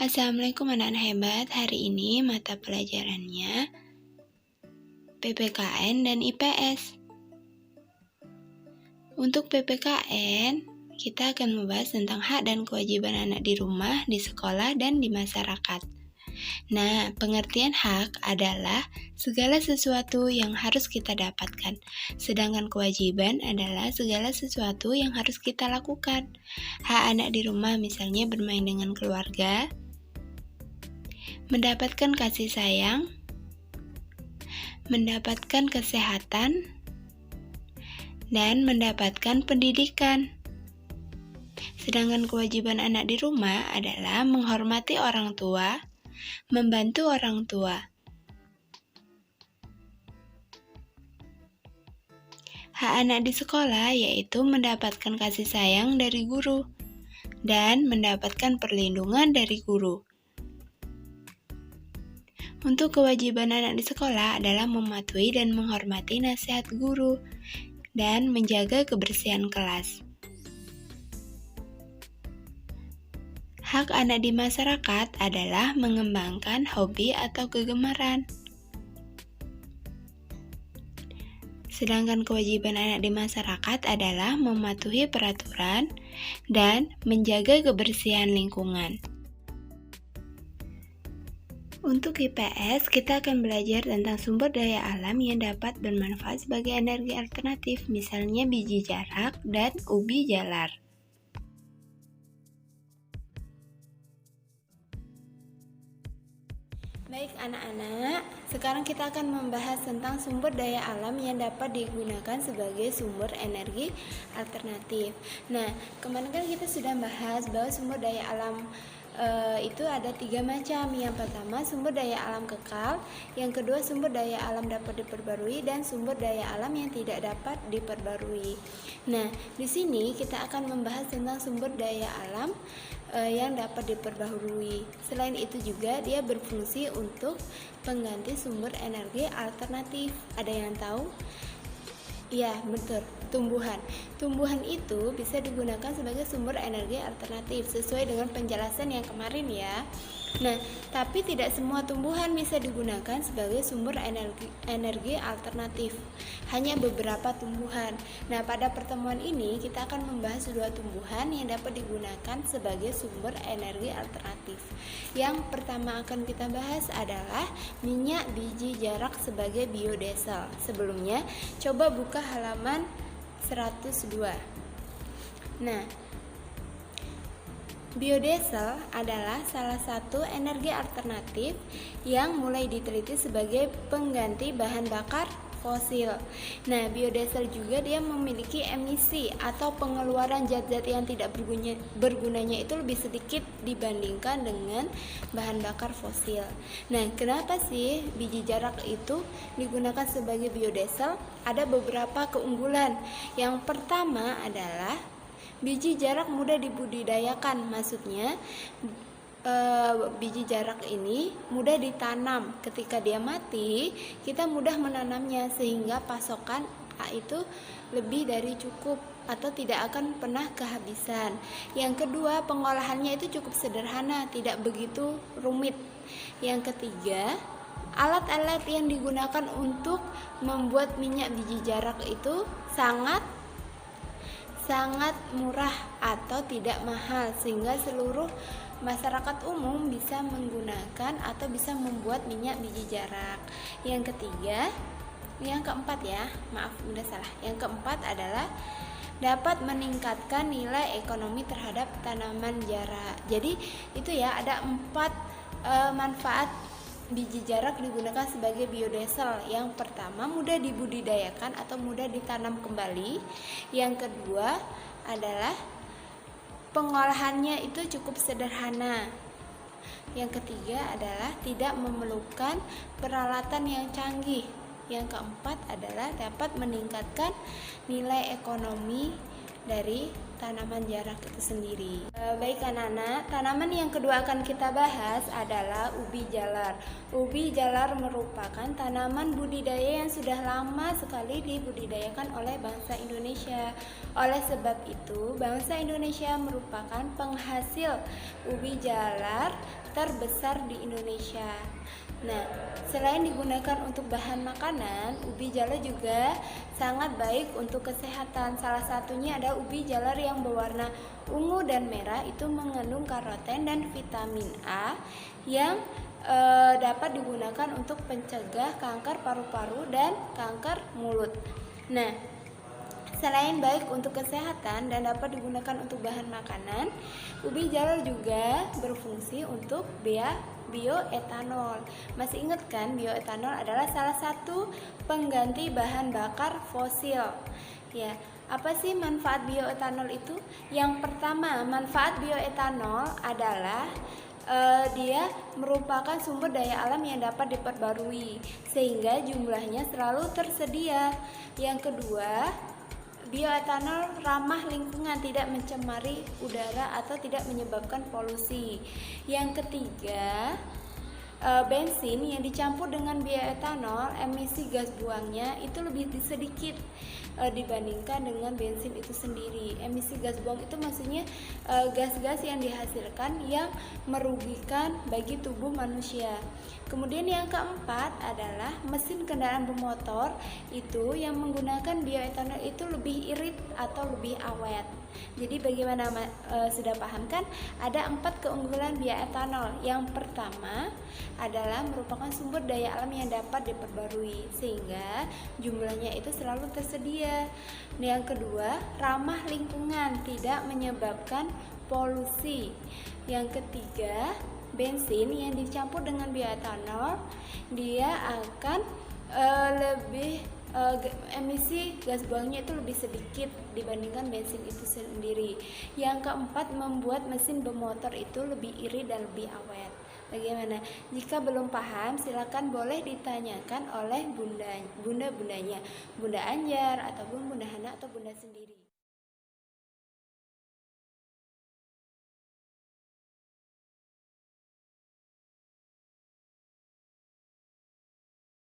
Assalamualaikum anak-anak hebat. Hari ini mata pelajarannya PPKN dan IPS. Untuk PPKN, kita akan membahas tentang hak dan kewajiban anak di rumah, di sekolah, dan di masyarakat. Nah, pengertian hak adalah segala sesuatu yang harus kita dapatkan, sedangkan kewajiban adalah segala sesuatu yang harus kita lakukan. Hak anak di rumah misalnya bermain dengan keluarga, mendapatkan kasih sayang, mendapatkan kesehatan, dan mendapatkan pendidikan. Sedangkan kewajiban anak di rumah adalah menghormati orang tua, membantu orang tua. Hak anak di sekolah yaitu mendapatkan kasih sayang dari guru dan mendapatkan perlindungan dari guru. Untuk kewajiban anak di sekolah adalah mematuhi dan menghormati nasihat guru dan menjaga kebersihan kelas. Hak anak di masyarakat adalah mengembangkan hobi atau kegemaran. Sedangkan kewajiban anak di masyarakat adalah mematuhi peraturan dan menjaga kebersihan lingkungan. Untuk IPS, kita akan belajar tentang sumber daya alam yang dapat bermanfaat sebagai energi alternatif, misalnya biji jarak dan ubi jalar. Baik anak-anak, sekarang kita akan membahas tentang sumber daya alam yang dapat digunakan sebagai sumber energi alternatif. Nah, kemarin kan kita sudah bahas bahwa sumber daya alam itu ada 3 macam. Yang pertama sumber daya alam kekal, yang kedua sumber daya alam dapat diperbarui, dan sumber daya alam yang tidak dapat diperbarui. Nah, di sini kita akan membahas tentang sumber daya alam yang dapat diperbarui. Selain itu juga dia berfungsi untuk pengganti sumber energi alternatif. Ada yang tahu? Iya, betul. Tumbuhan itu bisa digunakan sebagai sumber energi alternatif sesuai dengan penjelasan yang kemarin ya. Nah, tapi tidak semua tumbuhan bisa digunakan sebagai sumber energi alternatif. Hanya beberapa tumbuhan. Nah, pada pertemuan ini kita akan membahas 2 tumbuhan yang dapat digunakan sebagai sumber energi alternatif. Yang pertama akan kita bahas adalah minyak biji jarak sebagai biodiesel. Sebelumnya, coba buka halaman 102. Nah, biodiesel adalah salah satu energi alternatif yang mulai diteliti sebagai pengganti bahan bakar fosil. Nah, biodiesel juga dia memiliki emisi atau pengeluaran zat-zat yang tidak bergunanya itu lebih sedikit dibandingkan dengan bahan bakar fosil. Nah, kenapa sih biji jarak itu digunakan sebagai biodiesel? Ada beberapa keunggulan. Yang pertama adalah biji jarak mudah dibudidayakan, maksudnya biji jarak ini mudah ditanam. Ketika dia mati, kita mudah menanamnya sehingga pasokan itu lebih dari cukup atau tidak akan pernah kehabisan. Yang kedua, pengolahannya itu cukup sederhana, tidak begitu rumit. Yang ketiga, alat-alat yang digunakan untuk membuat minyak biji jarak itu sangat murah atau tidak mahal sehingga seluruh masyarakat umum bisa menggunakan atau bisa membuat minyak biji jarak. Yang keempat ya, maaf udah salah. Yang keempat adalah dapat meningkatkan nilai ekonomi terhadap tanaman jarak. Jadi itu ya, ada 4 manfaat biji jarak digunakan sebagai biodiesel. Yang pertama, mudah dibudidayakan atau mudah ditanam kembali. Yang kedua adalah pengolahannya itu cukup sederhana. Yang ketiga adalah tidak memerlukan peralatan yang canggih. Yang keempat adalah dapat meningkatkan nilai ekonomi dari tanaman jarak itu sendiri. Baik anak-anak, tanaman yang kedua akan kita bahas adalah ubi jalar. Ubi jalar merupakan tanaman budidaya yang sudah lama sekali dibudidayakan oleh bangsa Indonesia. Oleh sebab itu, bangsa Indonesia merupakan penghasil ubi jalar terbesar di Indonesia. Nah, selain digunakan untuk bahan makanan, ubi jalar juga sangat baik untuk kesehatan. Salah satunya ada ubi jalar yang berwarna ungu dan merah, itu mengandung karoten dan vitamin A yang dapat digunakan untuk pencegah kanker paru-paru dan kanker mulut. Nah, selain baik untuk kesehatan dan dapat digunakan untuk bahan makanan, ubi jalar juga berfungsi untuk bioetanol. Masih ingat kan, bioetanol adalah salah satu pengganti bahan bakar fosil. Ya, apa sih manfaat bioetanol itu? Yang pertama, manfaat bioetanol adalah dia merupakan sumber daya alam yang dapat diperbarui sehingga jumlahnya selalu tersedia. Yang kedua, bioetanol ramah lingkungan, tidak mencemari udara atau tidak menyebabkan polusi. Yang ketiga, bensin yang dicampur dengan bioetanol, emisi gas buangnya itu lebih sedikit dibandingkan dengan bensin itu sendiri. Emisi gas buang itu maksudnya gas-gas yang dihasilkan yang merugikan bagi tubuh manusia. Kemudian yang keempat adalah mesin kendaraan bermotor itu yang menggunakan bioetanol itu lebih irit atau lebih awet. Jadi bagaimana, sudah paham kan? Ada 4 keunggulan bioetanol. Yang pertama adalah merupakan sumber daya alam yang dapat diperbarui sehingga jumlahnya itu selalu tersedia. Yang kedua, ramah lingkungan, tidak menyebabkan polusi. Yang ketiga, bensin yang dicampur dengan bioetanol dia akan emisi gas buangnya itu lebih sedikit dibandingkan bensin itu sendiri. Yang keempat, membuat mesin bermotor itu lebih irit dan lebih awet. Bagaimana? Jika belum paham, silakan boleh ditanyakan oleh bundanya, Bunda Anjar ataupun Bunda Hana atau Bunda sendiri.